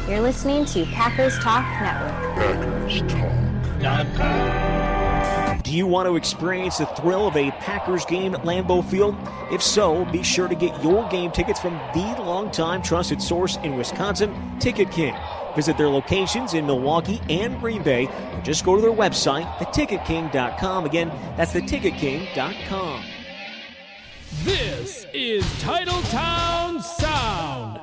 You're listening to Packers Talk Network. Do you want to experience the thrill of a Packers game at Lambeau Field? If so, be sure to get your game tickets from the longtime trusted source in Wisconsin, Ticket King. Visit their locations in Milwaukee and Green Bay, or just go to their website, theticketking.com. Again, that's theticketking.com. This is Titletown Sound.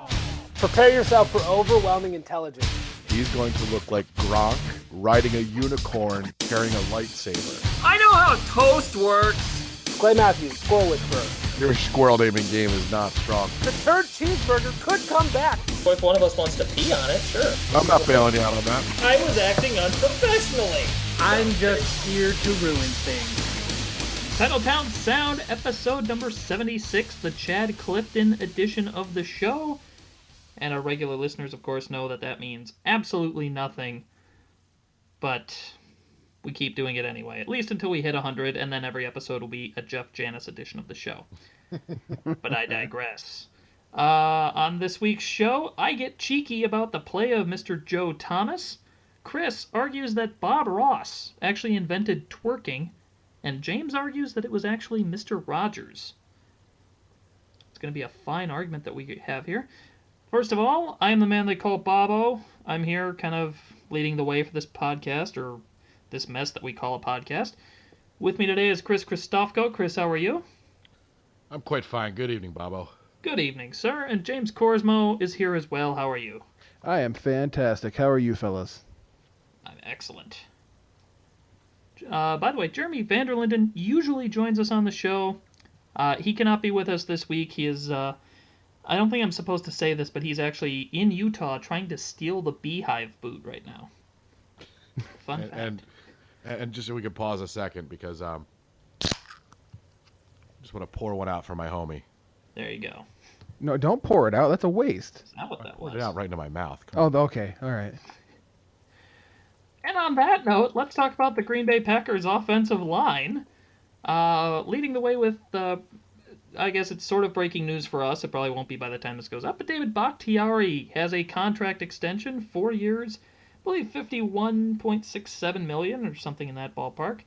Prepare yourself for overwhelming intelligence. He's going to look like Gronk riding a unicorn carrying a lightsaber. I know how toast works. Clay Matthews, Squirrel Whisperer. Your squirrel naming game is not strong. The turd cheeseburger could come back. If one of us wants to pee on it, sure. I'm not bailing you out on that. I was acting unprofessionally. I'm just here to ruin things. Titletown Sound, episode number 76, the Chad Clifton edition of the show. And our regular listeners, of course, know that that means absolutely nothing. But we keep doing it anyway, at least until we hit 100, and then every episode will be a Jeff Janis edition of the show. But I digress. On this week's show, I get cheeky about the play of Mr. Joe Thomas. Chris argues that Bob Ross actually invented twerking. And James argues that it was actually Mr. Rogers. It's going to be a fine argument that we have here. First of all, I am the man they call Bobbo. I'm here kind of leading the way for this podcast, or this mess that we call a podcast. With me today is Kristofco. Chris, how are you? I'm quite fine. Good evening, Bobbo. Good evening, sir. And James Korsmo is here as well. How are you? I am fantastic. How are you, fellas? I'm excellent. By the way, Jeremy VanderLinden usually joins us on the show. He cannot be with us this week. He is, I don't think I'm supposed to say this, but he's actually in Utah trying to steal the Beehive boot right now. Fun fact. And just so we could pause a second, because just want to pour one out for my homie. There you go. No, don't pour it out. That's a waste. Is that what that was? Poured it out right into my mouth. Oh, okay. All right. And on that note, let's talk about the Green Bay Packers offensive line. Leading the way with, I guess it's sort of breaking news for us. It probably won't be by the time this goes up. But David Bakhtiari has a contract extension, 4 years, I believe $51.67 million or something in that ballpark.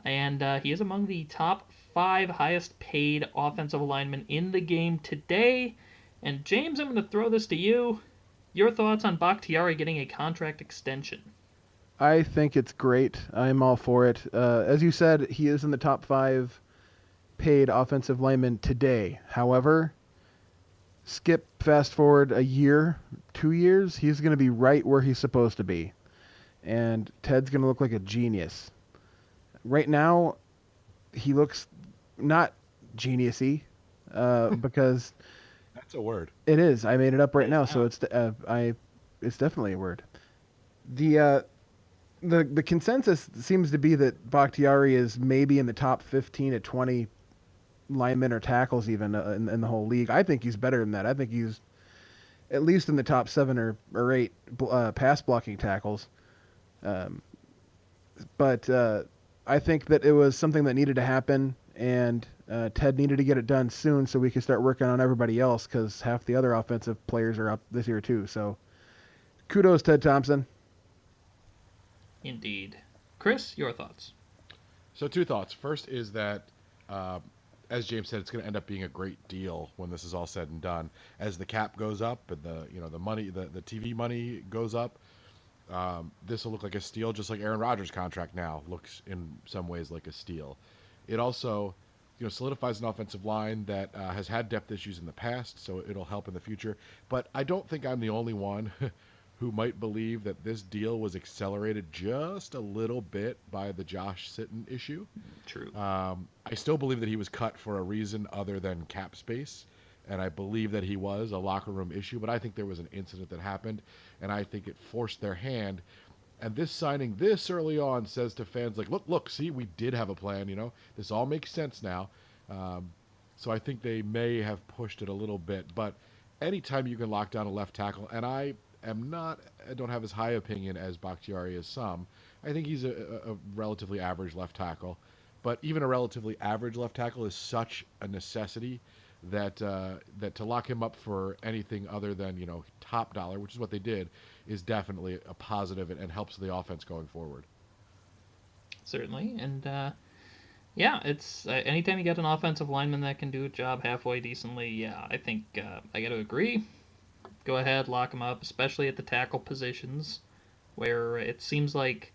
And he is among the top 5 highest paid offensive linemen in the game today. And James, I'm going to throw this to you. Your thoughts on Bakhtiari getting a contract extension? I think it's great. I'm all for it. As you said, he is in the top 5 paid offensive linemen today. However, fast forward a year, 2 years, he's going to be right where he's supposed to be. And Ted's going to look like a genius. Right now, he looks not genius-y, because... That's a word. It is. I made it up right now, so it's definitely a word. The consensus seems to be that Bakhtiari is maybe in the top 15 to 20 linemen or tackles even in the whole league. I think he's better than that. I think he's at least in the top 7 or 8 pass blocking tackles. But I think that it was something that needed to happen, and Ted needed to get it done soon so we could start working on everybody else, because half the other offensive players are up this year too. So kudos, Ted Thompson. Indeed. Chris, your thoughts? So 2 thoughts. First is that, as James said, it's going to end up being a great deal when this is all said and done. As the cap goes up and the money, the TV money goes up, this will look like a steal, just like Aaron Rodgers' contract now looks in some ways like a steal. It also, solidifies an offensive line that has had depth issues in the past, so it'll help in the future. But I don't think I'm the only one who might believe that this deal was accelerated just a little bit by the Josh Sitton issue. True. I still believe that he was cut for a reason other than cap space, and I believe that he was a locker room issue, but I think there was an incident that happened, and I think it forced their hand. And this signing this early on says to fans, like, look, see, we did have a plan, This all makes sense now. So I think they may have pushed it a little bit, but anytime you can lock down a left tackle, and I don't have as high opinion as Bakhtiari as some. I think he's a relatively average left tackle, but even a relatively average left tackle is such a necessity that to lock him up for anything other than top dollar, which is what they did, is definitely a positive and helps the offense going forward. Certainly, and yeah, it's anytime you get an offensive lineman that can do a job halfway decently, yeah, I think I got to agree. Go ahead, lock him up, especially at the tackle positions, where it seems like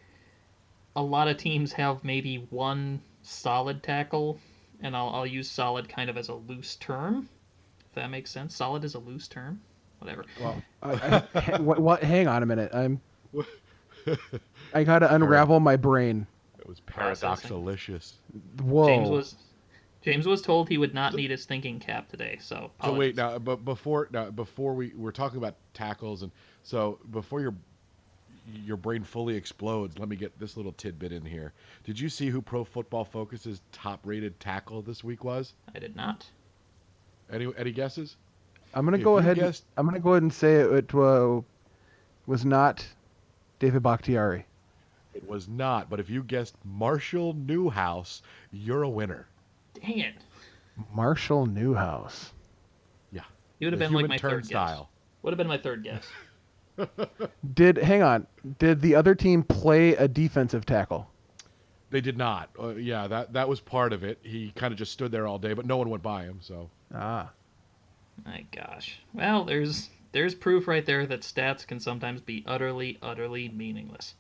a lot of teams have maybe one solid tackle, and I'll use solid kind of as a loose term, if that makes sense. Solid is a loose term, whatever. Well, what? Hang on a minute. I gotta unravel my brain. It was paradoxalicious. Whoa. James was told he would not need his thinking cap today, so. So wait now, but before we're talking about tackles, and so before your brain fully explodes, let me get this little tidbit in here. Did you see who Pro Football Focus's top-rated tackle this week was? I did not. Any guesses? I'm gonna go ahead. I'm gonna go ahead and say it was not David Bakhtiari. It was not. But if you guessed Marshall Newhouse, you're a winner. Dang it. Marshall Newhouse. Yeah. He would have been like my third guess. Would have been my third guess. Hang on. Did the other team play a defensive tackle? They did not. Yeah, that was part of it. He kind of just stood there all day, but no one went by him. So. Ah. My gosh. Well, there's proof right there that stats can sometimes be utterly, utterly meaningless.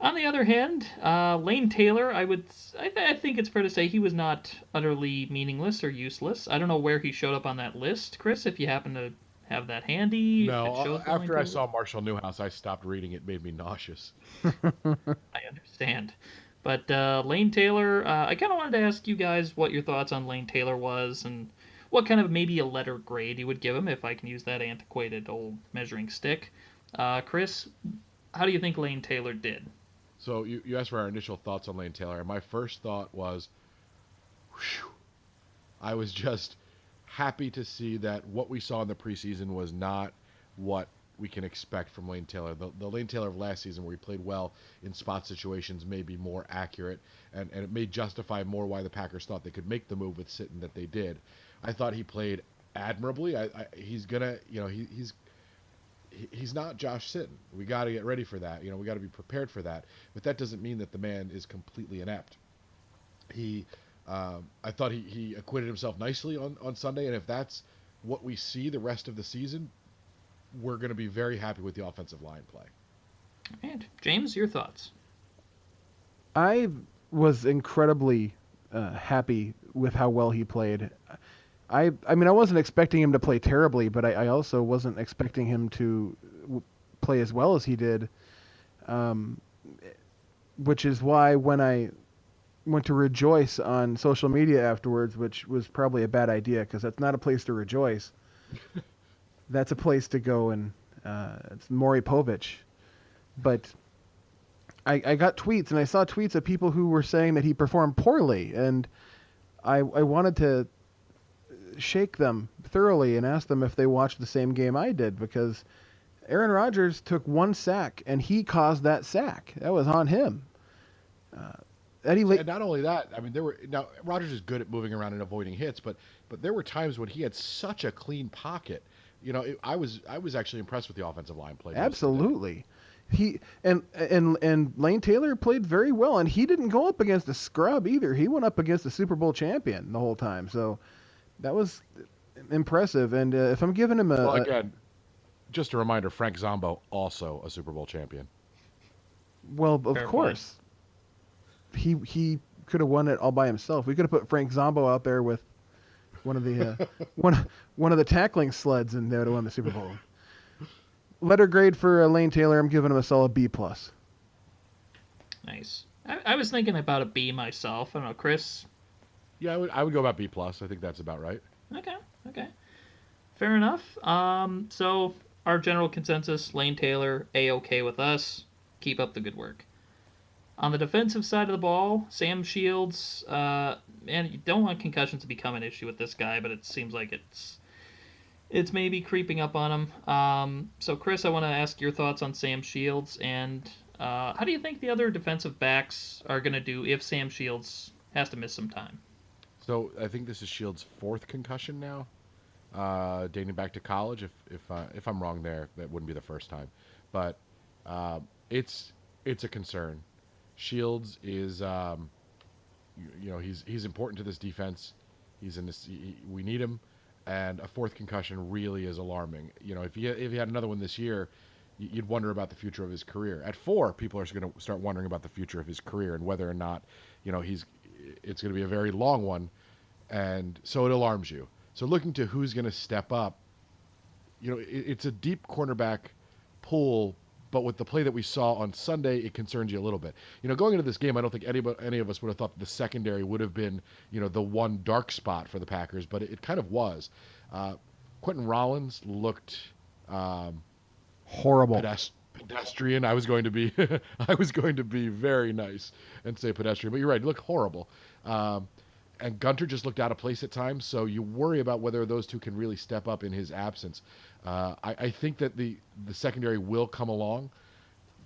On the other hand, Lane Taylor, I think it's fair to say he was not utterly meaningless or useless. I don't know where he showed up on that list, Chris, if you happen to have that handy. No, after I saw Marshall Newhouse, I stopped reading. It made me nauseous. I understand. But Lane Taylor, I kind of wanted to ask you guys what your thoughts on Lane Taylor was and what kind of maybe a letter grade you would give him, if I can use that antiquated old measuring stick. Chris, how do you think Lane Taylor did? So you asked for our initial thoughts on Lane Taylor, and my first thought was, whew, I was just happy to see that what we saw in the preseason was not what we can expect from Lane Taylor. The Lane Taylor of last season, where he played well in spot situations, may be more accurate, and it may justify more why the Packers thought they could make the move with Sitton that they did. I thought he played admirably. He's gonna, he's not Josh Sitton. We got to get ready for that. We got to be prepared for that. But that doesn't mean that the man is completely inept. I thought he acquitted himself nicely on Sunday, and if that's what we see the rest of the season, we're going to be very happy with the offensive line play. And James, your thoughts? I was incredibly happy with how well he played. I mean, I wasn't expecting him to play terribly, but I also wasn't expecting him to play as well as he did, which is why when I went to rejoice on social media afterwards, which was probably a bad idea because that's not a place to rejoice. That's a place to go and it's Maury Povich. But I got tweets, and I saw tweets of people who were saying that he performed poorly, and I wanted to shake them thoroughly and ask them if they watched the same game I did, because Aaron Rodgers took one sack, and he caused that sack. That was on him. And not only that, I mean, Rodgers is good at moving around and avoiding hits, but there were times when he had such a clean pocket. I was actually impressed with the offensive line play. Absolutely. He and Lane Taylor played very well, and he didn't go up against a scrub either. He went up against a Super Bowl champion the whole time, so that was impressive. And if I'm giving him again, just a reminder, Frank Zombo, also a Super Bowl champion. Well, of course. He could have won it all by himself. We could have put Frank Zombo out there with one of the one of the tackling sleds, and they would have won the Super Bowl. Letter grade for Lane Taylor, I'm giving him a solid B+. Nice. I was thinking about a B myself. I don't know, Chris? Yeah, I would go about B+. I think that's about right. Okay. Fair enough. So our general consensus, Lane Taylor, A-okay with us. Keep up the good work. On the defensive side of the ball, Sam Shields, man, you don't want concussions to become an issue with this guy, but it seems like it's maybe creeping up on him. So, Chris, I want to ask your thoughts on Sam Shields, and how do you think the other defensive backs are going to do if Sam Shields has to miss some time? So I think this is Shields' fourth concussion now, dating back to college. If I'm wrong there, that wouldn't be the first time, but it's a concern. Shields is he's important to this defense. He's in this. We need him, and a fourth concussion really is alarming. If he had another one this year, you'd wonder about the future of his career. At 4, people are going to start wondering about the future of his career and whether or not it's going to be a very long one, and so it alarms you. So looking to who's going to step up, it's a deep cornerback pool, but with the play that we saw on Sunday, it concerns you a little bit. Going into this game, I don't think any of us would have thought that the secondary would have been, the one dark spot for the Packers, but it kind of was. Quentin Rollins looked horrible. Pedestrian. I was going to be very nice and say pedestrian, but you're right. He looked horrible. And Gunter just looked out of place at times, so you worry about whether those two can really step up in his absence. I think that the secondary will come along,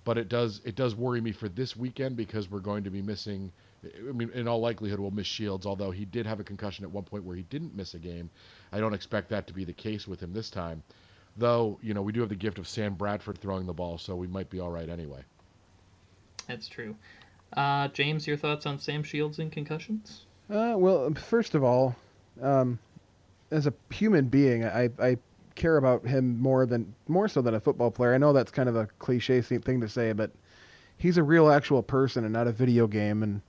but it does worry me for this weekend because we're going to be missing. I mean, in all likelihood, we'll miss Shields, although he did have a concussion at one point where he didn't miss a game. I don't expect that to be the case with him this time. Though, we do have the gift of Sam Bradford throwing the ball, so we might be all right anyway. That's true. James, your thoughts on Sam Shields and concussions? Well, first of all, as a human being, I care about him more so than a football player. I know that's kind of a cliche thing to say, but he's a real actual person and not a video game. And,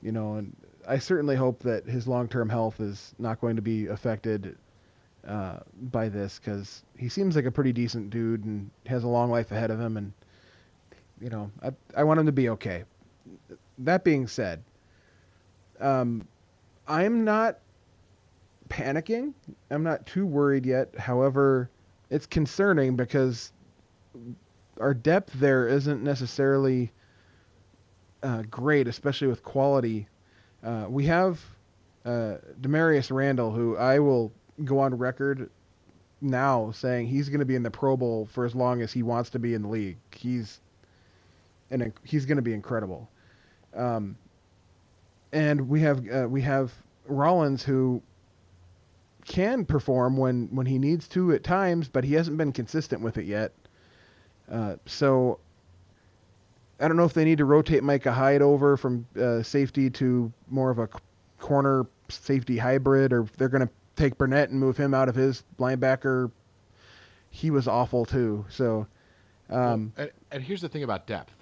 and I certainly hope that his long-term health is not going to be affected by this, because he seems like a pretty decent dude and has a long life ahead of him, and I want him to be okay. That being said, I'm not panicking. I'm not too worried yet. However, it's concerning because our depth there isn't necessarily great, especially with quality. We have Demarius Randall, who I will go on record now saying he's going to be in the Pro Bowl for as long as he wants to be in the league. He's going to be incredible. And we have Rollins, who can perform when he needs to at times, but he hasn't been consistent with it yet. So I don't know if they need to rotate Micah Hyde over from safety to more of a corner safety hybrid, or if they're going to take Burnett and move him out of his linebacker. He was awful too. So, and here's the thing about depth.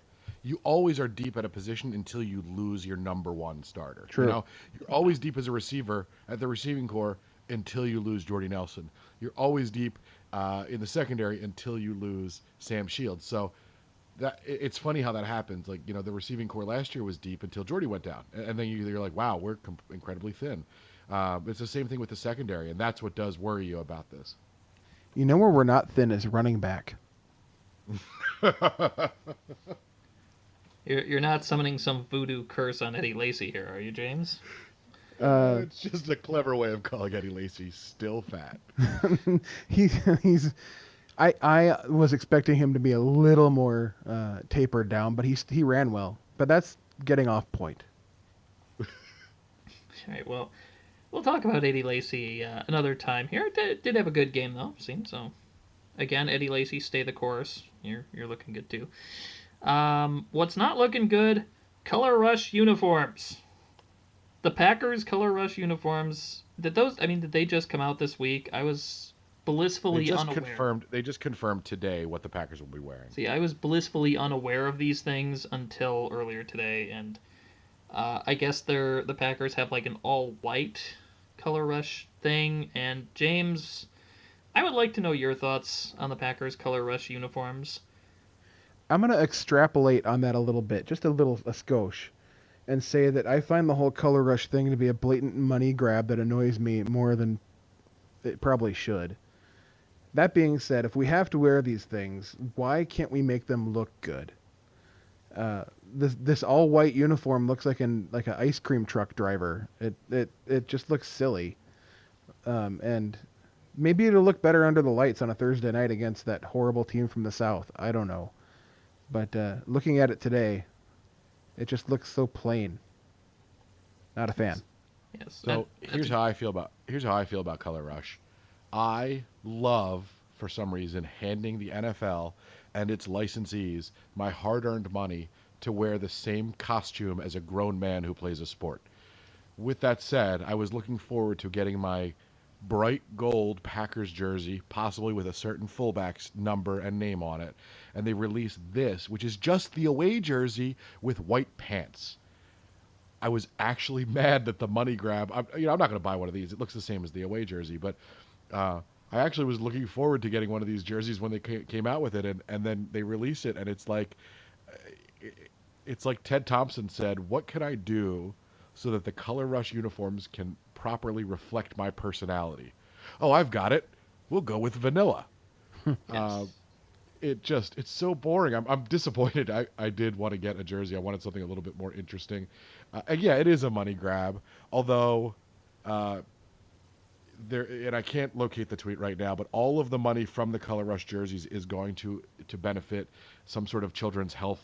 You always are deep at a position until you lose your number one starter. True. You're always deep as a receiver at the receiving core until you lose Jordy Nelson. You're always deep in the secondary until you lose Sam Shields. So it's funny how that happens. Like, the receiving core last year was deep until Jordy went down. And then you're like, wow, we're incredibly thin. It's the same thing with the secondary, and that's what does worry you about this. Where we're not thin is running back. You're not summoning some voodoo curse on Eddie Lacy here, are you, James? It's just a clever way of calling Eddie Lacy still fat. I was expecting him to be a little more tapered down, but he ran well. But that's getting off point. All right, well, we'll talk about Eddie Lacy another time here. Did have a good game, though, seems so. Again, Eddie Lacy, stay the course. You're looking good, too. What's not looking good, Color Rush uniforms. The Packers Color Rush uniforms, did they just come out this week? I was blissfully unaware. They just confirmed today what the Packers will be wearing. See, I was blissfully unaware of these things until earlier today, and I guess the Packers have like an all-white Color Rush thing. And James, I would like to know your thoughts on the Packers Color Rush uniforms. I'm going to extrapolate on that a little bit, just a skosh, and say that I find the whole Color Rush thing to be a blatant money grab that annoys me more than it probably should. That being said, if we have to wear these things, why can't we make them look good? This all white uniform looks like an ice cream truck driver. It just looks silly, and maybe it'll look better under the lights on a Thursday night against that horrible team from the South. I don't know, but looking at it today, it just looks so plain. Not a fan. Yes. So here's how I feel about Color Rush. I love, for some reason, handing the NFL and its licensees my hard-earned money to wear the same costume as a grown man who plays a sport. With that said, I was looking forward to getting my bright gold Packers jersey, possibly with a certain fullback's number and name on it, and they released this, which is just the away jersey with white pants. I was actually mad that the money grab. I'm not going to buy one of these. It looks the same as the away jersey, but I actually was looking forward to getting one of these jerseys when they came out with it, and then they release it, and it's like Ted Thompson said, "What can I do so that the Color Rush uniforms can properly reflect my personality?" Oh, I've got it. We'll go with vanilla. Yes. It's so boring. I'm disappointed. I did want to get a jersey. I wanted something a little bit more interesting. And yeah, it is a money grab. Although, and I can't locate the tweet right now, but all of the money from the Color Rush jerseys is going to benefit some sort of children's health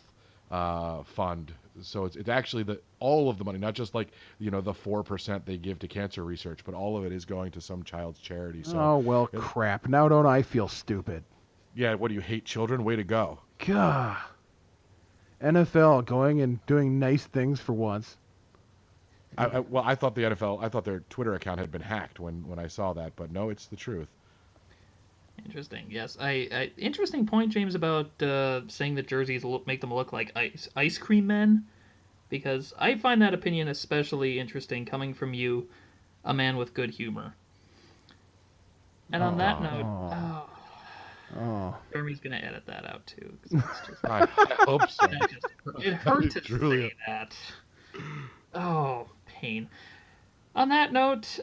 fund. So it's actually all of the money, not just the 4% they give to cancer research, but all of it is going to some child's charity. So, Oh, well, crap. Now don't I feel stupid? Yeah, what do you hate children? Way to go. Gah. NFL going and doing nice things for once. I thought the NFL, I thought their Twitter account had been hacked when I saw that, but no, it's the truth. Interesting. Yes. Interesting point, James, about saying that jerseys make them look like ice cream men, because I find that opinion especially interesting coming from you, a man with good humor. And on that note, Jeremy's gonna edit that out too. 'Cause it's just, I hope so. it hurt to say that. Oh, pain. On that note,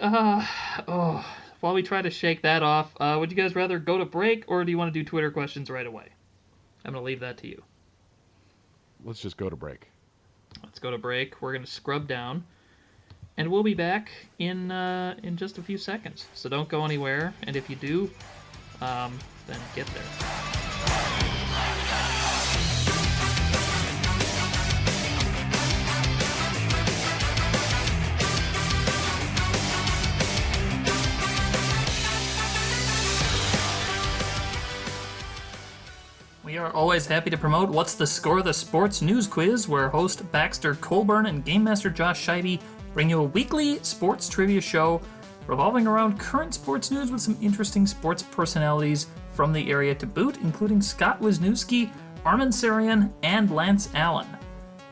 while we try to shake that off, would you guys rather go to break, or do you want to do Twitter questions right away? I'm going to leave that to you. Let's just go to break. Let's go to break. We're going to scrub down, and we'll be back in just a few seconds. So don't go anywhere, and if you do, then get there. We are always happy to promote What's the Score? The Sports News Quiz, where host Baxter Colburn and Game Master Josh Scheibe bring you a weekly sports trivia show revolving around current sports news with some interesting sports personalities from the area to boot, including Scott Wisniewski, Armin Sarian, and Lance Allen.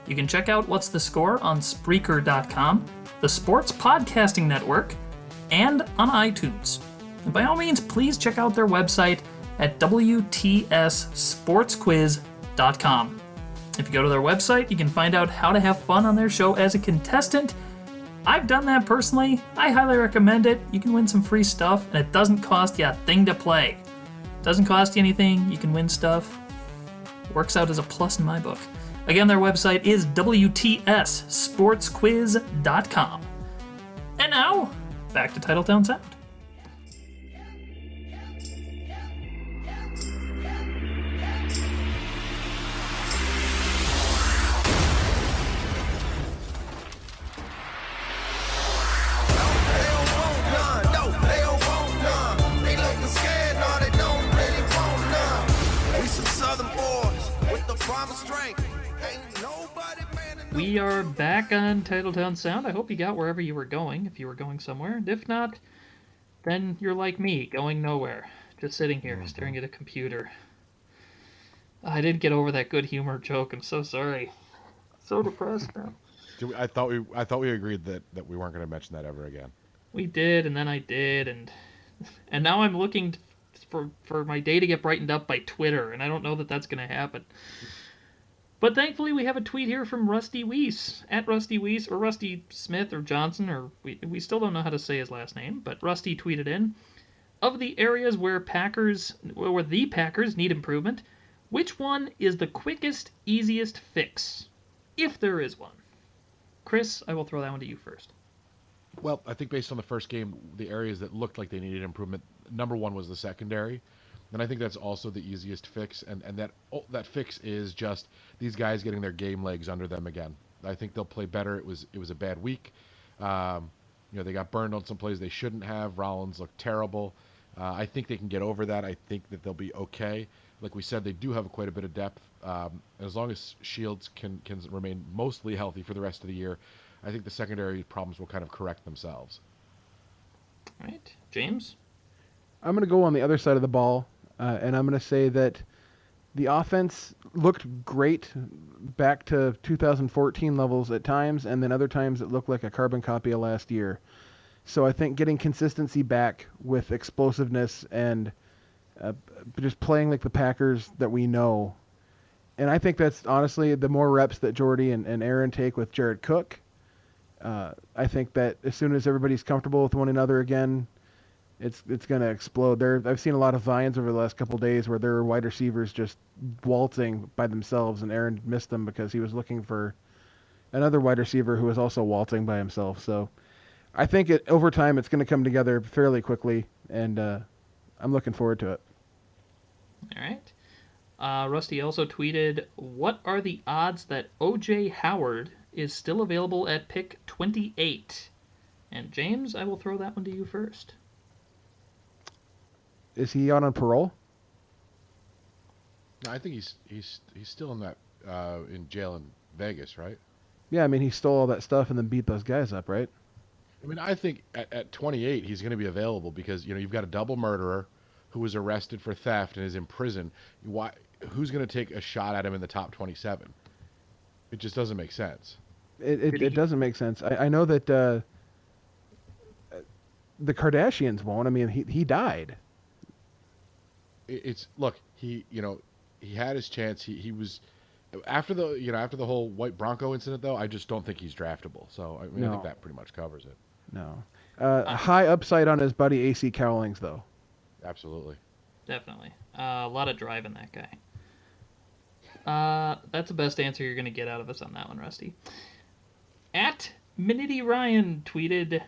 You can check out What's the Score on Spreaker.com, the Sports Podcasting Network, and on iTunes. And by all means, please check out their website at WTSSportsquiz.com. If you go to their website, you can find out how to have fun on their show as a contestant. I've done that personally. I highly recommend it. You can win some free stuff, and it doesn't cost you a thing to play. It doesn't cost you anything. You can win stuff. Works out as a plus in my book. Again, their website is WTSSportsquiz.com. And now, back to Titletown Sound. We are back on Titletown Sound. I hope you got wherever you were going, if you were going somewhere. And if not, then you're like me, going nowhere. Just sitting here, staring at a computer. I didn't get over that good humor joke. I'm so sorry. So depressed now. I thought we agreed that we weren't going to mention that ever again. We did, and then I did, and now I'm looking for my day to get brightened up by Twitter, and I don't know that that's going to happen. But thankfully, we have a tweet here from Rusty Weiss, at Rusty Weiss, or Rusty Smith, or Johnson, or we still don't know how to say his last name, but Rusty tweeted in, of the areas where the Packers need improvement, which one is the quickest, easiest fix, if there is one? Chris, I will throw that one to you first. Well, I think based on the first game, the areas that looked like they needed improvement, number one was the secondary. And I think that's also the easiest fix, and that fix is just these guys getting their game legs under them again. I think they'll play better. It was a bad week. They got burned on some plays they shouldn't have. Rollins looked terrible. I think they can get over that. I think that they'll be okay. Like we said, they do have quite a bit of depth. As long as Shields can remain mostly healthy for the rest of the year, I think the secondary problems will kind of correct themselves. All right, James? I'm going to go on the other side of the ball, and I'm going to say that the offense looked great back to 2014 levels at times, and then other times it looked like a carbon copy of last year. So I think getting consistency back with explosiveness and just playing like the Packers that we know. And I think that's honestly the more reps that Jordy and Aaron take with Jared Cook. I think that as soon as everybody's comfortable with one another again, it's going to explode. I've seen a lot of vines over the last couple of days where there are wide receivers just waltzing by themselves, and Aaron missed them because he was looking for another wide receiver who was also waltzing by himself. So I think over time it's going to come together fairly quickly, and I'm looking forward to it. All right. Rusty also tweeted, what are the odds that O.J. Howard is still available at pick 28? And James, I will throw that one to you first. Is he out on parole? No, I think he's still in that in jail in Vegas, right? Yeah, I mean, he stole all that stuff and then beat those guys up, right? I mean, I think at 28 he's going to be available because you've got a double murderer who was arrested for theft and is in prison. Who's going to take a shot at him in the top 27? It just doesn't make sense. It doesn't make sense. I know that the Kardashians won't. I mean, he died. Look, he had his chance. He was after the whole white Bronco incident though. I just don't think he's draftable. So I think that pretty much covers it. No, high upside on his buddy AC Cowlings though. Absolutely. Definitely. A lot of drive in that guy. That's the best answer you're going to get out of us on that one, Rusty. At Minity Ryan tweeted,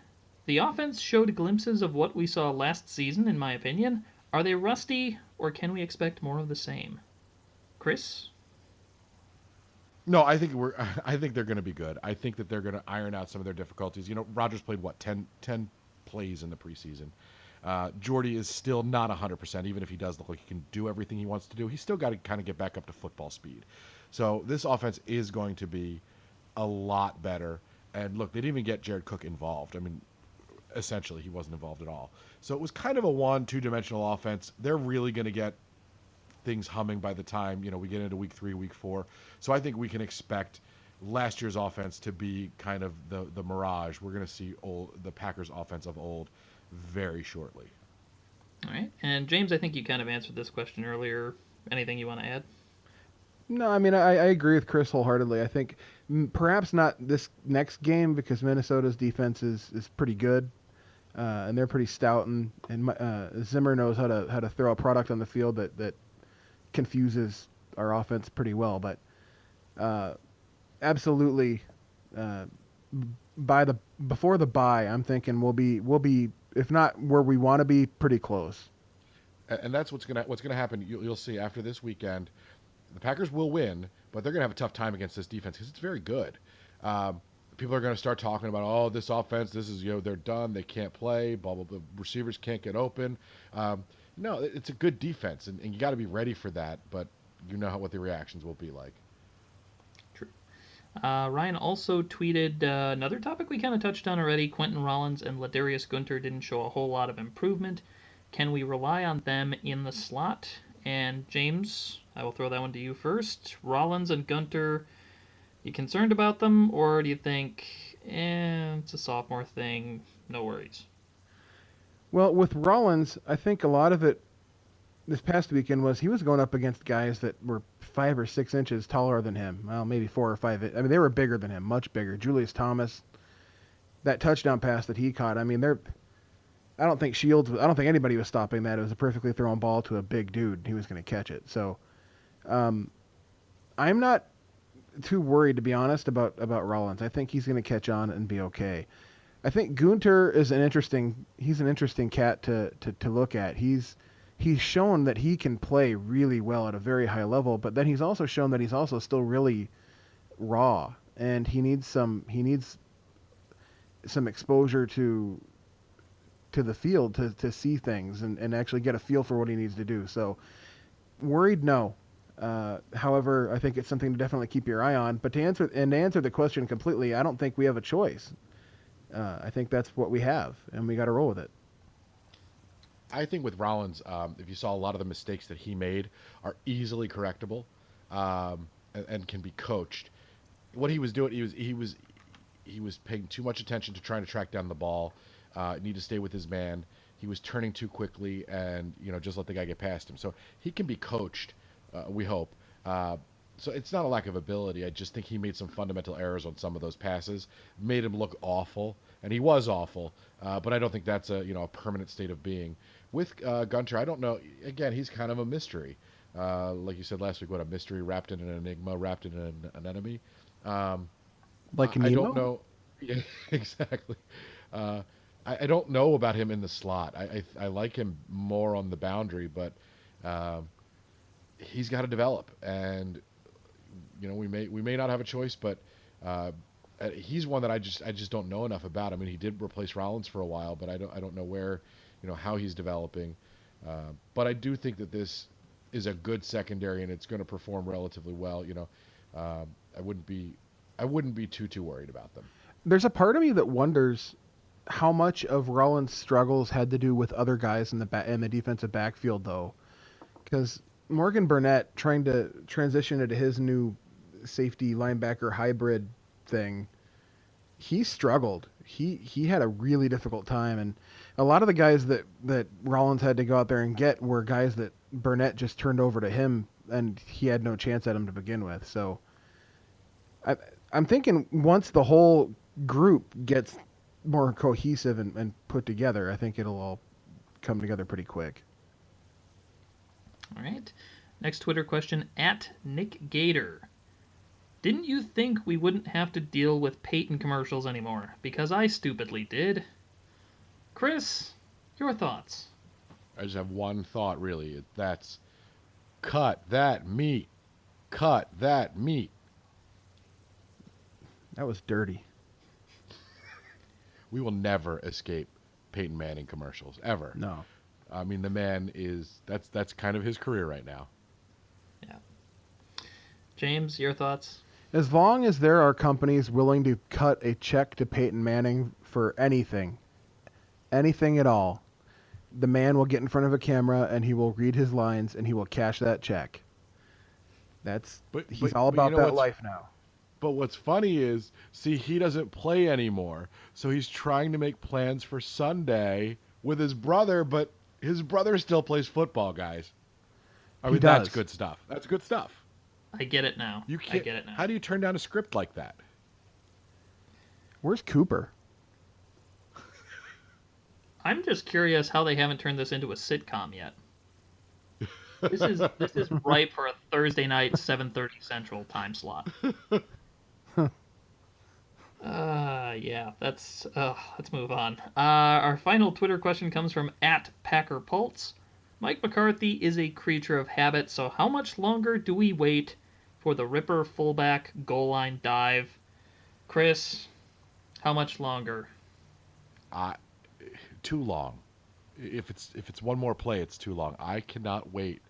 the offense showed glimpses of what we saw last season, in my opinion. Are they rusty, or can we expect more of the same? Chris? No, I think they're going to be good. I think that they're going to iron out some of their difficulties. Rodgers played 10 plays in the preseason. Jordy is still not 100%, even if he does look like he can do everything he wants to do. He's still got to kind of get back up to football speed. So this offense is going to be a lot better. And look, they didn't even get Jared Cook involved. I mean, essentially, he wasn't involved at all. So it was kind of a two-dimensional offense. They're really going to get things humming by the time we get into week 3, week 4. So I think we can expect last year's offense to be kind of the mirage. We're going to see the Packers offense of old very shortly. All right. And James, I think you kind of answered this question earlier. Anything you want to add? No, I mean, I agree with Chris wholeheartedly. I think perhaps not this next game because Minnesota's defense is pretty good, and they're pretty stout, and Zimmer knows how to throw a product on the field that confuses our offense pretty well. But absolutely, before the bye, I'm thinking we'll be if not where we want to be, pretty close. And that's what's gonna happen. You'll see after this weekend, the Packers will win, but they're gonna have a tough time against this defense because it's very good. People are gonna start talking about, this offense, this is they're done, they can't play, blah blah. The receivers can't get open. No, it's a good defense, and you got to be ready for that. But what the reactions will be like. True. Ryan also tweeted another topic we kind of touched on already. Quentin Rollins and Ladarius Gunter didn't show a whole lot of improvement. Can we rely on them in the slot? And James, I will throw that one to you first. Rollins and Gunter, you concerned about them, or do you think, it's a sophomore thing, no worries? Well, with Rollins, I think a lot of it this past weekend was he was going up against guys that were 5 or 6 inches taller than him. Well, maybe 4 or 5. I mean, they were bigger than him, much bigger. Julius Thomas, that touchdown pass that he caught. I mean, I don't think anybody was stopping that. It was a perfectly thrown ball to a big dude. He was going to catch it. So, I'm not too worried, to be honest, about Rollins. I think he's going to catch on and be okay. I think Gunter is an interesting cat to look at. He's shown that he can play really well at a very high level, but then he's also shown that he's also still really raw, and he needs some exposure to the field to see things and actually get a feel for what he needs to do. So worried, no. However, I think it's something to definitely keep your eye on. But to answer the question completely, I don't think we have a choice. I think that's what we have, and we got to roll with it. I think with Rollins, if you saw a lot of the mistakes that he made are easily correctable, and can be coached. What he was doing, he was paying too much attention to trying to track down the ball. Need to stay with his man. He was turning too quickly, and just let the guy get past him. So he can be coached. We hope. So it's not a lack of ability. I just think he made some fundamental errors on some of those passes, made him look awful, and he was awful. But I don't think that's a permanent state of being. With Gunter, I don't know. Again, he's kind of a mystery. Like you said last week, what a mystery wrapped in an enigma, wrapped in an enemy. Like Nemo? I don't know. Yeah, exactly. I don't know about him in the slot. I like him more on the boundary, but he's got to develop, and we may not have a choice, but he's one that I just don't know enough about. I mean, he did replace Rollins for a while, but I don't know where, how he's developing. But I do think that this is a good secondary, and it's going to perform relatively well. I wouldn't be too worried about them. There's a part of me that wonders how much of Rollins' struggles had to do with other guys in the defensive backfield, though, because Morgan Burnett trying to transition into his new safety linebacker hybrid thing, he struggled. He had a really difficult time, and a lot of the guys that Rollins had to go out there and get were guys that Burnett just turned over to him, and he had no chance at him to begin with. So I'm thinking once the whole group gets more cohesive and put together, I think it'll all come together pretty quick. All right. Next Twitter question, at Nick Gator. Didn't you think we wouldn't have to deal with Peyton commercials anymore? Because I stupidly did. Chris, your thoughts? I just have one thought, really. That's cut that meat. Cut that meat. That was dirty. We will never escape Peyton Manning commercials, ever. No. I mean, the man that's kind of his career right now. Yeah. James, your thoughts? As long as there are companies willing to cut a check to Peyton Manning for anything at all, the man will get in front of a camera and he will read his lines and he will cash that check. He's all about that life now. But what's funny is, he doesn't play anymore, so he's trying to make plans for Sunday with his brother, but his brother still plays football, guys. I mean, that's good stuff. That's good stuff. I get it now. I get it now. How do you turn down a script like that? Where's Cooper? I'm just curious how they haven't turned this into a sitcom yet. This is ripe for a Thursday night 7:30 Central time slot. Yeah, let's move on. Our final Twitter question comes from at Packer Pulse. Mike McCarthy is a creature of habit, so how much longer do we wait for the Ripper fullback goal line dive? Chris, how much longer? Too long. If it's one more play, it's too long. I cannot wait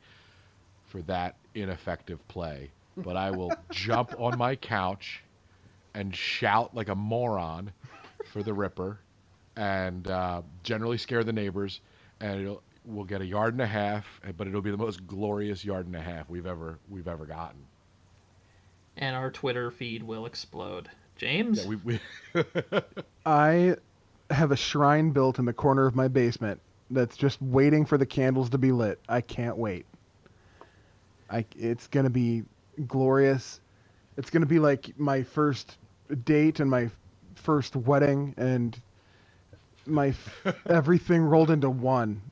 for that ineffective play, but I will jump on my couch and shout like a moron for the Ripper, and generally scare the neighbors, and we'll get 1.5 yards, but it'll be the most glorious 1.5 yards we've ever gotten. And our Twitter feed will explode. James? Yeah, we I have a shrine built in the corner of my basement that's just waiting for the candles to be lit. I can't wait. It's going to be glorious. It's going to be like my first date and my first wedding and my everything rolled into one.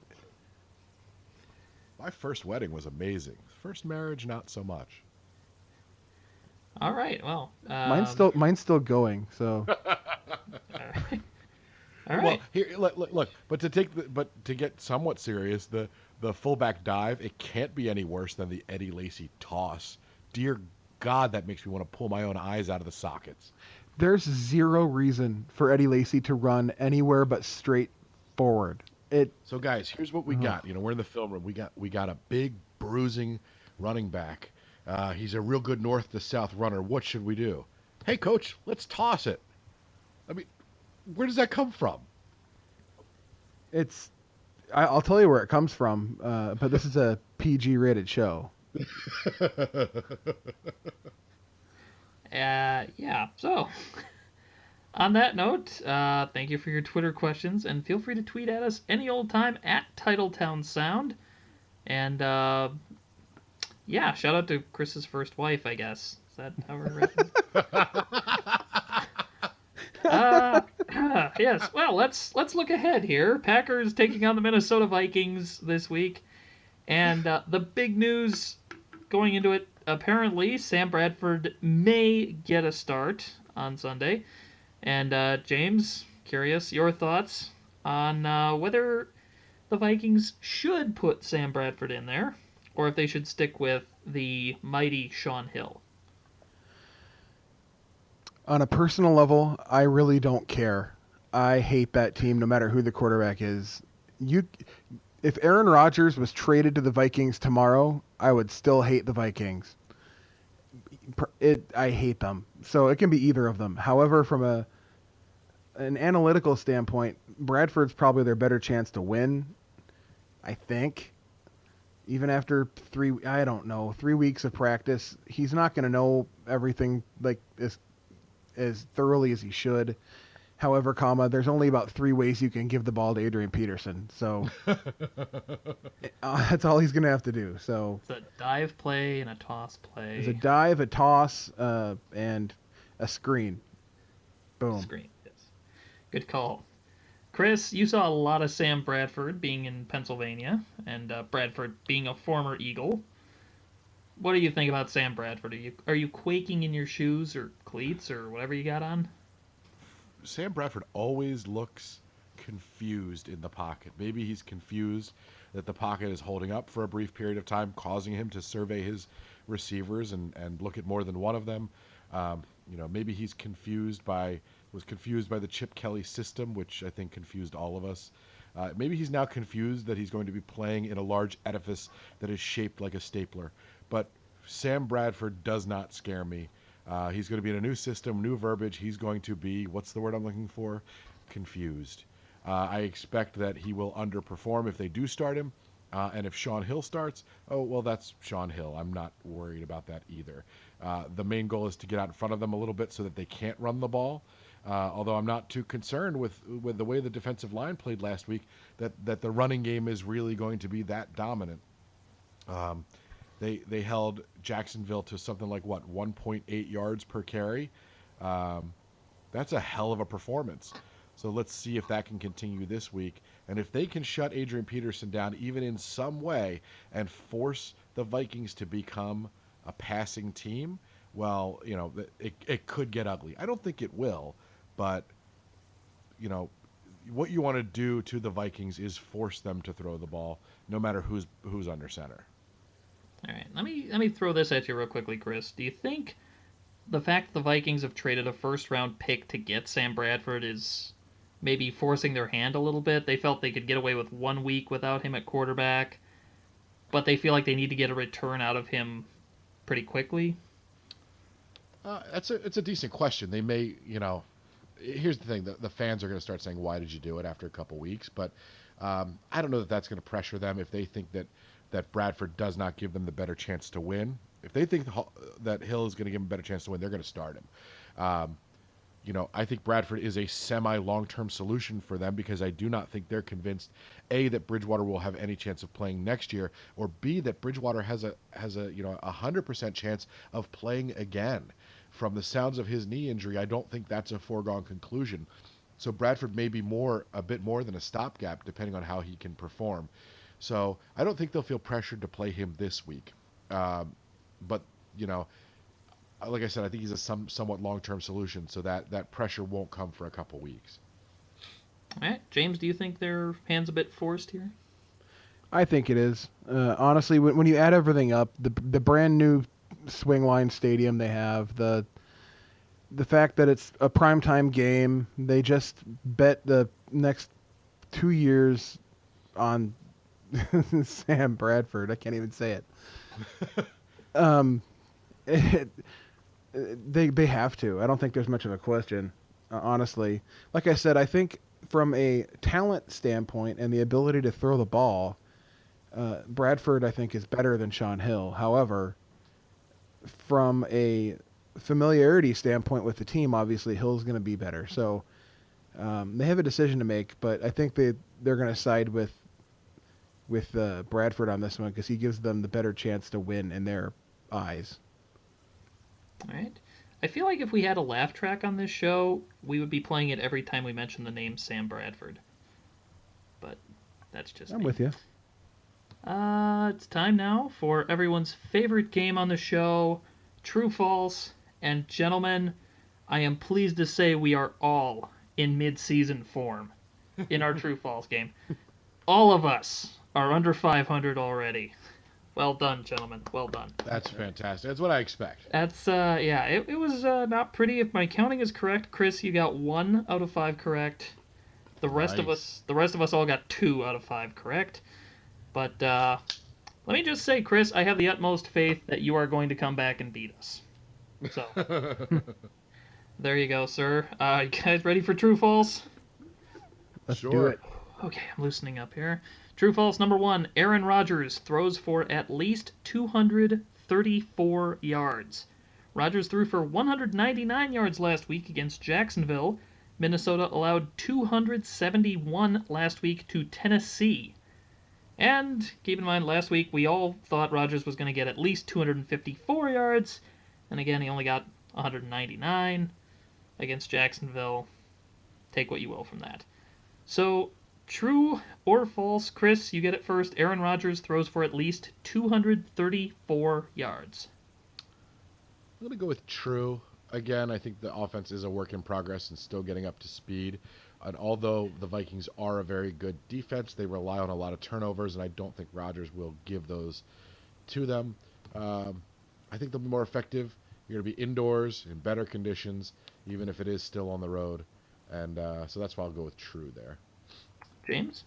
My first wedding was amazing. First marriage, not so much. All right. Well, mine's still going. So. All right. Well, here, look. But to get somewhat serious, the fullback dive, it can't be any worse than the Eddie Lacy toss. Dear God, that makes me want to pull my own eyes out of the sockets. There's zero reason for Eddie Lacy to run anywhere but straight forward. So guys, here's what we got. We're in the film room. We got a big bruising running back. He's a real good north to south runner. What should we do? Hey, coach, let's toss it. I mean, where does that come from? I'll tell you where it comes from, but this is a PG-rated show. Yeah. So, on that note, thank you for your Twitter questions, and feel free to tweet at us any old time at Titletown Sound. And yeah, shout out to Chris's first wife, I guess. Is that how we're written? Yes. Well, let's look ahead here. Packers taking on the Minnesota Vikings this week, and the big news going into it. Apparently, Sam Bradford may get a start on Sunday. And James, curious your thoughts on whether the Vikings should put Sam Bradford in there, or if they should stick with the mighty Sean Hill. On a personal level, I really don't care. I hate that team no matter who the quarterback is. If Aaron Rodgers was traded to the Vikings tomorrow, I would still hate the Vikings. I hate them. So it can be either of them. However, from an analytical standpoint, Bradford's probably their better chance to win, I think. Even after 3 weeks of practice, he's not going to know everything like as thoroughly as he should. However, there's only about 3 ways you can give the ball to Adrian Peterson. So that's all he's going to have to do. So it's a dive play and a toss play. It's a dive, a toss, and a screen. Boom. Screen, yes. Good call. Chris, you saw a lot of Sam Bradford being in Pennsylvania, and Bradford being a former Eagle. What do you think about Sam Bradford? Are you quaking in your shoes or cleats or whatever you got on? Sam Bradford always looks confused in the pocket. Maybe he's confused that the pocket is holding up for a brief period of time, causing him to survey his receivers and look at more than one of them. Maybe he's was confused by the Chip Kelly system, which I think confused all of us. Maybe he's now confused that he's going to be playing in a large edifice that is shaped like a stapler. But Sam Bradford does not scare me. He's going to be in a new system, new verbiage. He's going to be, what's the word I'm looking for? Confused. I expect that he will underperform if they do start him. And if Sean Hill starts, that's Sean Hill. I'm not worried about that either. The main goal is to get out in front of them a little bit so that they can't run the ball. Although I'm not too concerned with the way the defensive line played last week, that the running game is really going to be that dominant. They held Jacksonville to something like 1.8 yards per carry. That's a hell of a performance. So let's see if that can continue this week. And if they can shut Adrian Peterson down even in some way and force the Vikings to become a passing team, well, it could get ugly. I don't think it will, but what you want to do to the Vikings is force them to throw the ball, no matter who's under center. All right, let me throw this at you real quickly, Chris. Do you think the fact the Vikings have traded a first-round pick to get Sam Bradford is maybe forcing their hand a little bit? They felt they could get away with 1 week without him at quarterback, but they feel like they need to get a return out of him pretty quickly. It's a decent question. They may, here's the thing: the fans are going to start saying, "Why did you do it?" after a couple weeks. But I don't know that that's going to pressure them if they think that Bradford does not give them the better chance to win. If they think that Hill is going to give them a better chance to win, they're going to start him. I think Bradford is a semi-long-term solution for them because I do not think they're convinced, A, that Bridgewater will have any chance of playing next year, or B, that Bridgewater has a 100% chance of playing again. From the sounds of his knee injury, I don't think that's a foregone conclusion. So Bradford may be a bit more than a stopgap, depending on how he can perform. So I don't think they'll feel pressured to play him this week. But like I said, I think he's a somewhat long-term solution, so that pressure won't come for a couple weeks. All right, James, do you think their hand's a bit forced here? I think it is. Honestly, when you add everything up, the brand new Swing Line Stadium they have, the the fact that it's a primetime game, they just bet the next 2 years on Sam Bradford. I can't even say it. it they have to. I don't think there's much of a question, honestly. Like I said, I think from a talent standpoint and the ability to throw the ball, Bradford, I think, is better than Sean Hill. However, from a familiarity standpoint with the team, obviously Hill's going to be better. So they have a decision to make, but I think they're going to side with Bradford on this one because he gives them the better chance to win in their eyes. All right. I feel like if we had a laugh track on this show, we would be playing it every time we mention the name Sam Bradford. But that's just I'm me. with you. It's time now for everyone's favorite game on the show, True False. And gentlemen, I am pleased to say we are all in mid-season form in our True False game. All of us are under 500 already. Well done, gentlemen. Well done. That's fantastic. That's what I expect. That's yeah. It was not pretty. If my counting is correct, Chris, you got 1 out of 5 correct. The rest of us all got 2 out of 5 correct. But let me just say, Chris, I have the utmost faith that you are going to come back and beat us. So there you go, sir. You guys ready for True False? Let's Sure. do it. Okay, I'm loosening up here. True False number 1. Aaron Rodgers throws for at least 234 yards. Rodgers threw for 199 yards last week against Jacksonville. Minnesota allowed 271 last week to Tennessee. And keep in mind, last week we all thought Rodgers was going to get at least 254 yards. And again, he only got 199 against Jacksonville. Take what you will from that. So, true or false, Chris, you get it first. Aaron Rodgers throws for at least 234 yards. I'm going to go with true. Again, I think the offense is a work in progress and still getting up to speed. And although the Vikings are a very good defense, they rely on a lot of turnovers, and I don't think Rodgers will give those to them. I think they'll be more effective. You're going to be indoors in better conditions, even if it is still on the road. And so that's why I'll go with true there. James?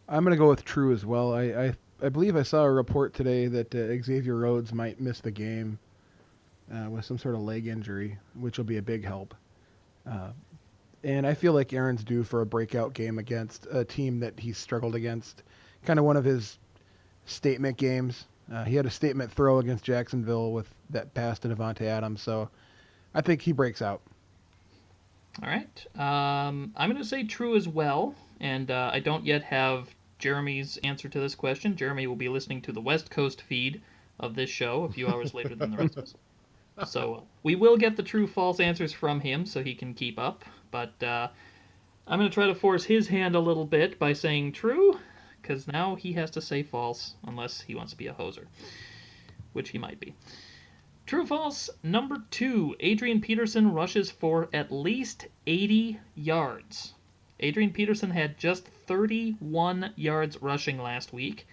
I'm going to go with true as well. I believe I saw a report today that Xavier Rhodes might miss the game with some sort of leg injury, which will be a big help. And I feel like Aaron's due for a breakout game against a team that he's struggled against. Kind of one of his statement games. He had a statement throw against Jacksonville with that pass to Devontae Adams, so I think he breaks out. All right. I'm going to say true as well, and I don't yet have Jeremy's answer to this question. Jeremy will be listening to the West Coast feed of this show a few hours later than the rest of us. So we will get the true-false answers from him so he can keep up, but I'm going to try to force his hand a little bit by saying true, because now he has to say false unless he wants to be a hoser, which he might be. True false number 2. Adrian Peterson rushes for at least 80 yards. Adrian Peterson had just 31 yards rushing last week.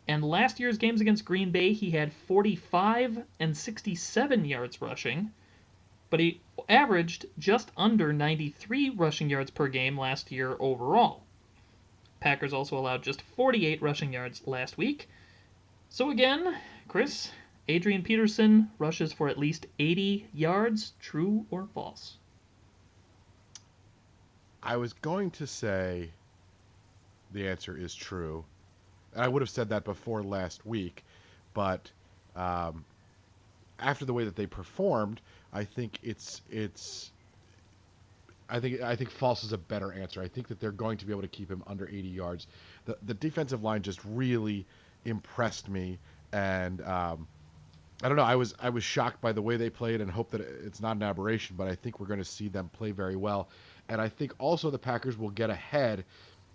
And last year's games against Green Bay, he had 45 and 67 yards rushing. But he averaged just under 93 rushing yards per game last year overall. Packers also allowed just 48 rushing yards last week. So again, Chris, Adrian Peterson rushes for at least 80 yards. True or false? I was going to say the answer is true. And I would have said that before last week, but after the way that they performed, I think I think false is a better answer. I think that they're going to be able to keep him under 80 yards. The defensive line just really impressed me, and I don't know. I was shocked by the way they played, and hope that it's not an aberration. But I think we're going to see them play very well, and I think also the Packers will get ahead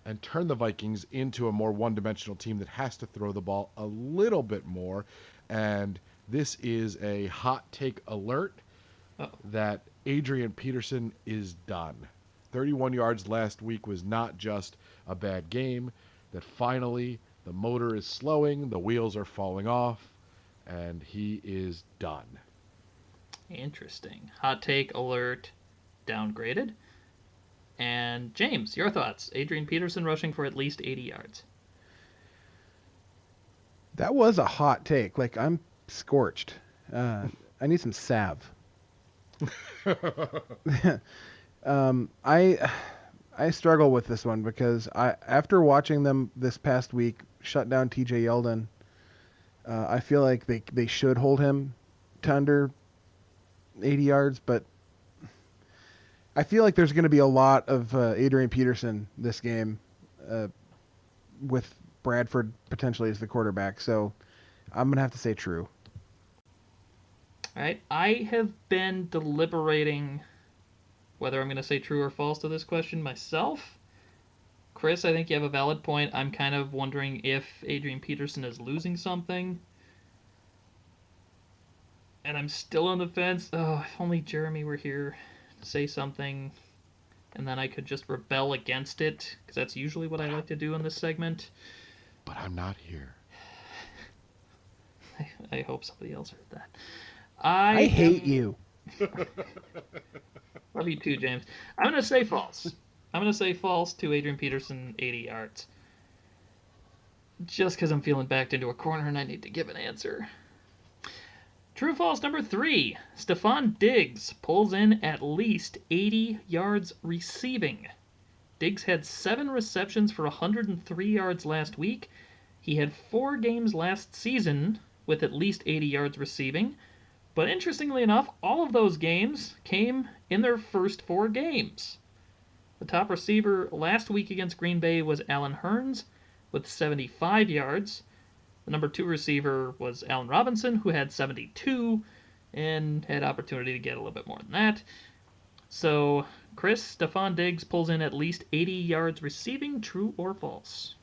and turn the Vikings into a more one-dimensional team that has to throw the ball a little bit more. And this is a hot take alert that Adrian Peterson is done. 31 yards last week was not just a bad game, that finally the motor is slowing, the wheels are falling off, and he is done. Interesting. Hot take alert, downgraded. And James, your thoughts? Adrian Peterson rushing for at least 80 yards. That was a hot take. Like, I'm scorched. I need some salve. I struggle with this one because after watching them this past week shut down TJ Yeldon, I feel like they should hold him to under 80 yards, but I feel like there's going to be a lot of Adrian Peterson this game with Bradford potentially as the quarterback, so I'm going to have to say true. All right, I have been deliberating whether I'm going to say true or false to this question myself. Chris, I think you have a valid point. I'm kind of wondering if Adrian Peterson is losing something. And I'm still on the fence. Oh, if only Jeremy were here to say something, and then I could just rebel against it, because that's usually what I like to do in this segment. But I'm not here. I hope somebody else heard that. I hate you. Love you too, James. I'm going to say false. I'm going to say false to Adrian Peterson, 80 yards. Just because I'm feeling backed into a corner and I need to give an answer. True false number 3. Stephon Diggs pulls in at least 80 yards receiving. Diggs had 7 receptions for 103 yards last week. He had 4 games last season with at least 80 yards receiving. But interestingly enough, all of those games came in their first 4 games. The top receiver last week against Green Bay was Allen Hurns with 75 yards. The number 2 receiver was Allen Robinson, who had 72 and had opportunity to get a little bit more than that. So, Chris, Stephon Diggs pulls in at least 80 yards receiving, true or false?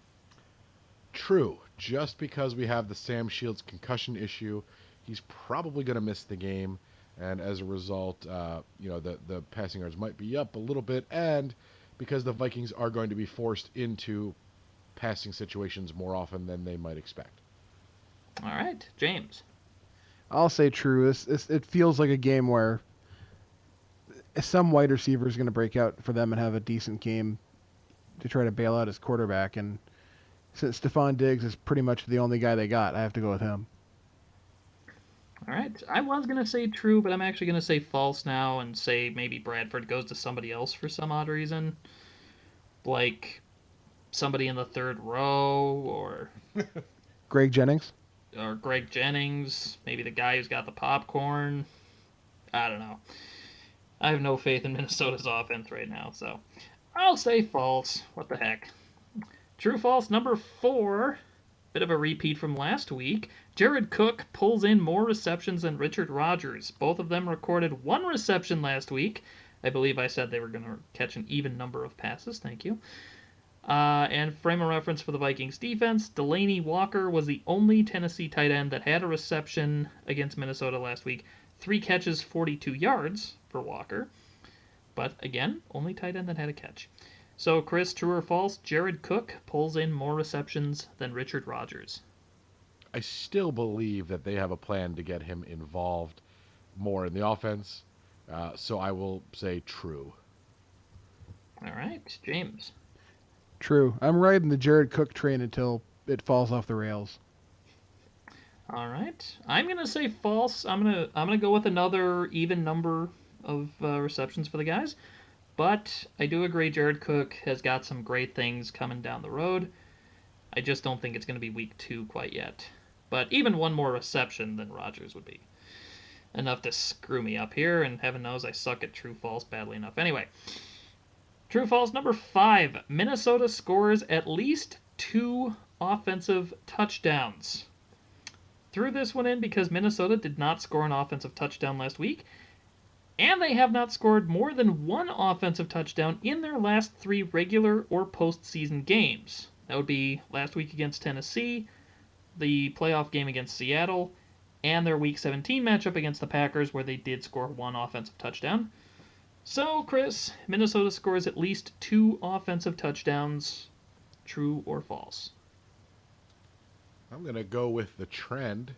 True. Just because we have the Sam Shields concussion issue, he's probably going to miss the game, and as a result, the passing yards might be up a little bit, and because the Vikings are going to be forced into passing situations more often than they might expect. All right, James. I'll say true. It feels like a game where some wide receiver is going to break out for them and have a decent game to try to bail out his quarterback, and since Stephon Diggs is pretty much the only guy they got, I have to go with him. All right, I was going to say true, but I'm actually going to say false now and say maybe Bradford goes to somebody else for some odd reason. Like somebody in the 3rd row or Greg Jennings? Or Greg Jennings, maybe the guy who's got the popcorn. I don't know. I have no faith in Minnesota's offense right now, so I'll say false. What the heck? True false number 4. Bit of a repeat from last week. Jared Cook pulls in more receptions than Richard Rodgers. Both of them recorded 1 reception last week. I believe I said they were going to catch an even number of passes. Thank you. And frame of reference for the Vikings defense, Delaney Walker was the only Tennessee tight end that had a reception against Minnesota last week. 3 catches, 42 yards for Walker. But again, only tight end that had a catch. So, Chris, true or false, Jared Cook pulls in more receptions than Richard Rodgers. I still believe that they have a plan to get him involved more in the offense, so I will say true. All right, James. True. I'm riding the Jared Cook train until it falls off the rails. All right. I'm going to say false. I'm going to go with another even number of receptions for the guys. But I do agree Jared Cook has got some great things coming down the road. I just don't think it's going to be week 2 quite yet. But even 1 more reception than Rodgers would be enough to screw me up here, and heaven knows I suck at true-false badly enough. Anyway, true-false number 5. Minnesota scores at least 2 offensive touchdowns. Threw this one in because Minnesota did not score an offensive touchdown last week, and they have not scored more than 1 offensive touchdown in their last 3 regular or postseason games. That would be last week against Tennessee, the playoff game against Seattle, and their Week 17 matchup against the Packers, where they did score 1 offensive touchdown. So, Chris, Minnesota scores at least 2 offensive touchdowns. True or false? I'm going to go with the trend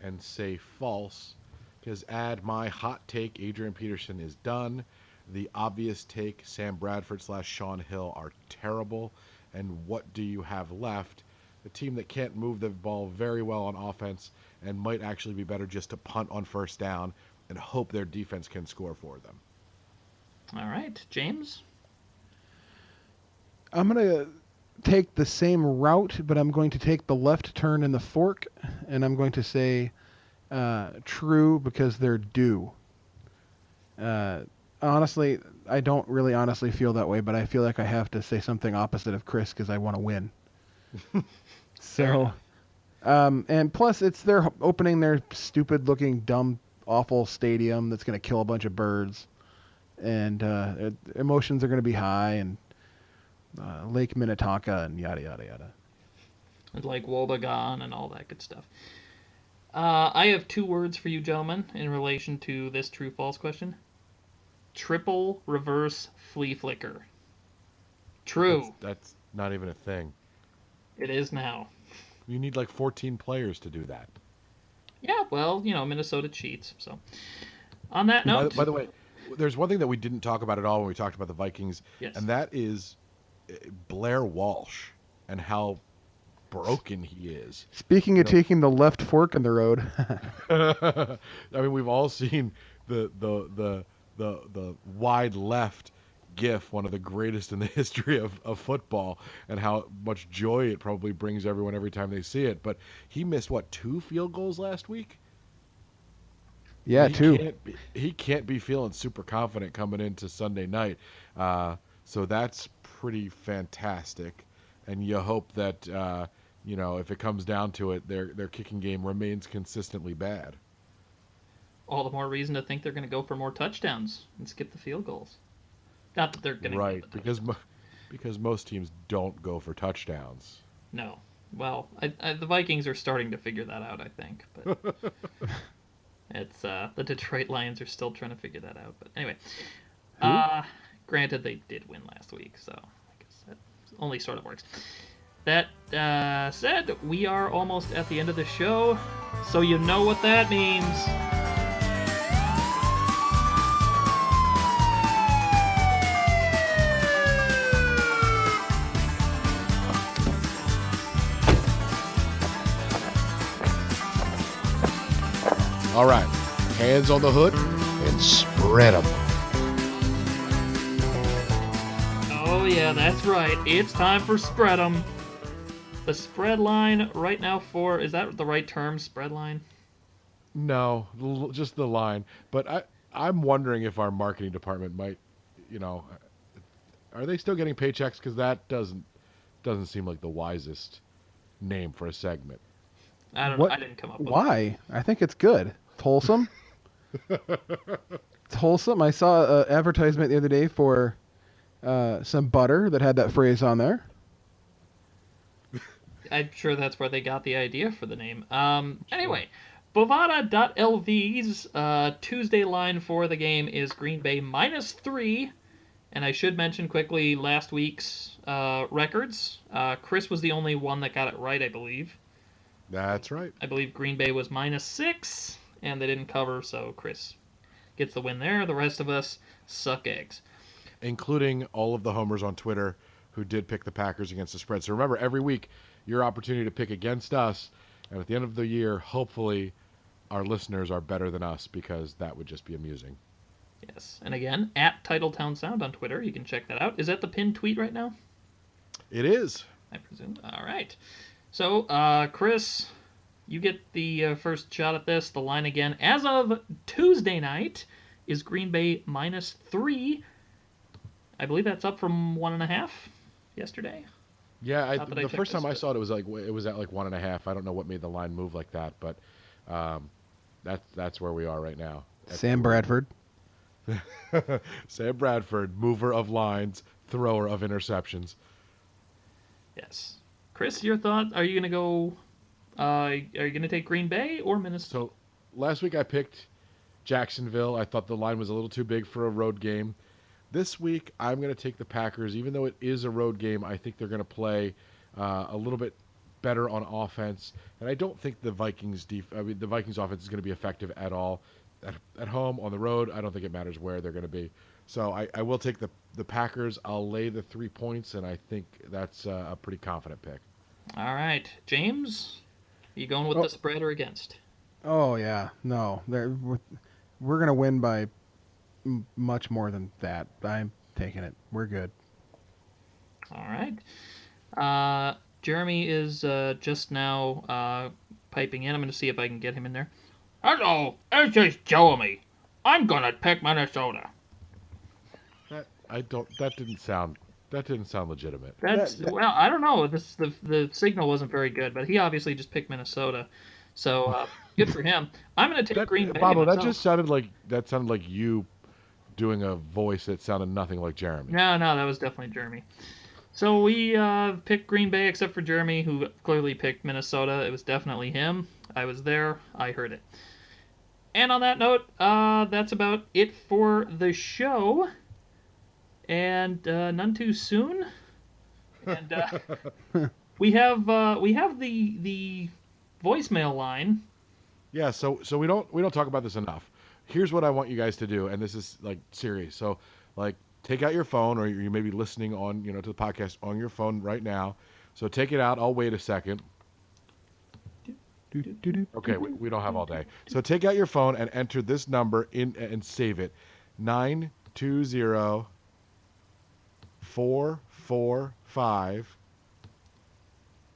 and say false, Because add my hot take, Adrian Peterson is done. The obvious take, Sam Bradford / Sean Hill are terrible. And what do you have left? A team that can't move the ball very well on offense and might actually be better just to punt on first down and hope their defense can score for them. All right, James? I'm going to take the same route, but I'm going to take the left turn in the fork, and I'm going to say true because they're due. Honestly, I don't really honestly feel that way, but I feel like I have to say something opposite of Chris because I want to win. So, and plus they're opening their stupid-looking, dumb, awful stadium that's going to kill a bunch of birds, and emotions are going to be high, and Lake Minnetonka and yada yada yada. Like Wobegon and all that good stuff. I have 2 words for you, gentlemen, in relation to this true-false question. Triple reverse flea flicker. True. That's not even a thing. It is now. You need like 14 players to do that. Yeah, well, Minnesota cheats. So, on that note. By the way, there's one thing that we didn't talk about at all when we talked about the Vikings, yes. And that is Blair Walsh and how broken he is. Speaking of taking the left fork in the road. I mean, we've all seen the wide left gif, one of the greatest in the history of football, and how much joy it probably brings everyone every time they see it. But he missed, 2 field goals last week? Yeah, 2. He can't be feeling super confident coming into Sunday night. So that's pretty fantastic. And you hope that, if it comes down to it, their kicking game remains consistently bad. All the more reason to think they're going to go for more touchdowns and skip the field goals. Not that they're going to right, because most teams don't go for touchdowns. No. Well, the Vikings are starting to figure that out, I think. But it's the Detroit Lions are still trying to figure that out. But anyway, granted they did win last week, so I guess that only sort of works. That said, we are almost at the end of the show, so you know what that means. All right, hands on the hood and spread them. Oh yeah, that's right. It's time for spread 'em. The spread line right now is that the right term, spread line? No, just the line. But I'm wondering if our marketing department might, are they still getting paychecks? Because that doesn't seem like the wisest name for a segment. I don't know. I didn't come up with it. Why? I think it's good. It's wholesome. It's wholesome. I saw an advertisement the other day for some butter that had that phrase on there. I'm sure that's where they got the idea for the name. Anyway, Bovada.lv's Tuesday line for the game is Green Bay -3. And I should mention quickly last week's records. Chris was the only one that got it right, I believe. That's right. I believe Green Bay was -6, and they didn't cover, so Chris gets the win there. The rest of us suck eggs. Including all of the homers on Twitter who did pick the Packers against the spread. So remember, every week, your opportunity to pick against us, and at the end of the year, hopefully, our listeners are better than us, because that would just be amusing. Yes, and again, at Titletown Sound on Twitter, you can check that out. Is that the pinned tweet right now? It is. I presume. All right. So, Chris, you get the first shot at this. The line again, as of Tuesday night, is Green Bay -3. I believe that's up from 1.5 yesterday. Yeah, the first time I saw it, it was at 1.5. I don't know what made the line move like that, but that's where we are right now. Sam Bradford. Sam Bradford, mover of lines, thrower of interceptions. Yes. Chris, your thought? Are you going to go? Are you going to take Green Bay or Minnesota? So last week I picked Jacksonville. I thought the line was a little too big for a road game. This week I'm going to take the Packers, even though it is a road game. I think they're going to play a little bit better on offense, and I don't think the Vikings offense is going to be effective at all. at home, on the road, I don't think it matters where they're going to be. So I will take the Packers. I'll lay the 3 points, and I think that's a pretty confident pick. All right. James, you going with the spread or against? Oh, yeah. No. We're going to win by much more than that. I'm taking it. We're good. All right. Jeremy is just now piping in. I'm going to see if I can get him in there. Hello, this is Jeremy. I'm going to pick Minnesota. That didn't sound legitimate. Well, I don't know. The signal wasn't very good, but he obviously just picked Minnesota. So good for him. I'm going to take Green Bay. Bobbo, that just sounded like you doing a voice that sounded nothing like Jeremy. No, that was definitely Jeremy. So we picked Green Bay, except for Jeremy, who clearly picked Minnesota. It was definitely him. I was there. I heard it. And on that note, that's about it for the show. And none too soon. And we have the voicemail line. Yeah. So we don't talk about this enough. Here's what I want you guys to do, and this is like serious. So like take out your phone, or you may be listening on to the podcast on your phone right now. So take it out. I'll wait a second. Okay, we don't have all day. So take out your phone and enter this number in and save it. 920-445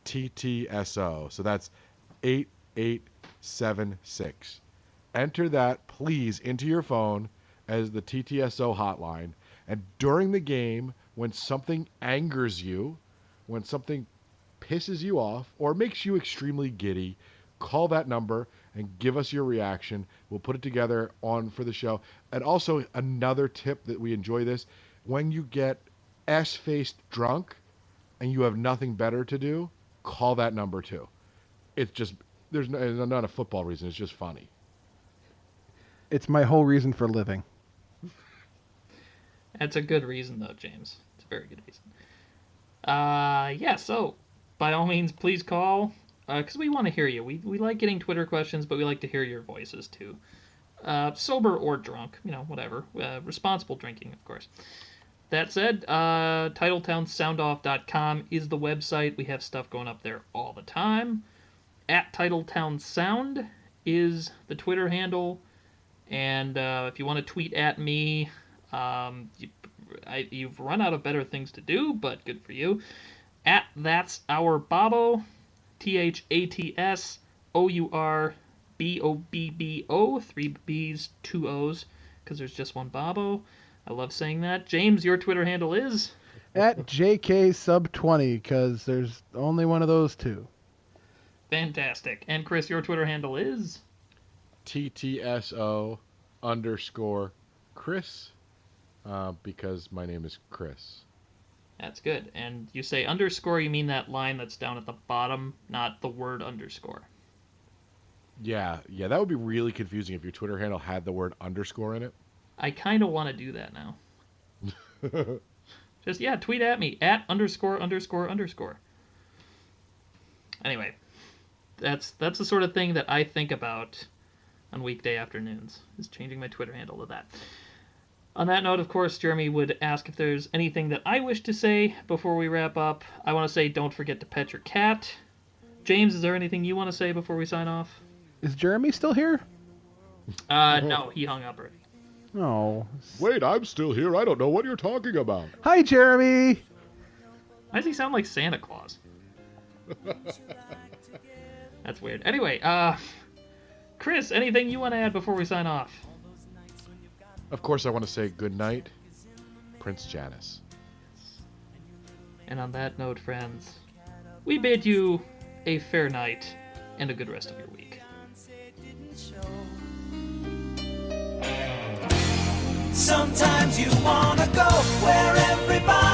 TTSO. So that's 8876. Enter that, please, into your phone as the TTSO hotline. And during the game, when something angers you, when something pisses you off, or makes you extremely giddy, call that number and give us your reaction. We'll put it together for the show. And also, another tip that we enjoy this, when you get S-faced drunk and you have nothing better to do, call that number too. It's just, there's not a football reason. It's just funny. It's my whole reason for living. That's a good reason, though, James. It's a very good reason. So by all means, please call, because we want to hear you. We like getting Twitter questions, but we like to hear your voices, too. Sober or drunk, whatever. Responsible drinking, of course. That said, TitletownSoundoff.com is the website. We have stuff going up there all the time. At Titletown Sound is the Twitter handle. And if you want to tweet at me, you've run out of better things to do, but good for you. At That's Our Bobbo, THATSOURBOBBO, 3 B's, 2 O's, because there's just one Bobbo. I love saying that. James, your Twitter handle is? At JKSub20, because there's only one of those two. Fantastic. And Chris, your Twitter handle is? TTSO_Chris, because my name is Chris. That's good. And you say underscore, you mean that line that's down at the bottom, not the word underscore. Yeah, that would be really confusing if your Twitter handle had the word underscore in it. I kind of want to do that now. Just, tweet at me, at ____. Anyway, that's the sort of thing that I think about on weekday afternoons, is changing my Twitter handle to that. On that note, of course, Jeremy would ask if there's anything that I wish to say before we wrap up. I want to say don't forget to pet your cat. James, is there anything you want to say before we sign off? Is Jeremy still here? No, he hung up already. Oh. Wait, I'm still here. I don't know what you're talking about. Hi, Jeremy. Why does he sound like Santa Claus? That's weird. Anyway, Chris, anything you want to add before we sign off? Of course, I want to say good night, Prince Janice. And on that note, friends, we bid you a fair night and a good rest of your week. Sometimes you wanna go where everybody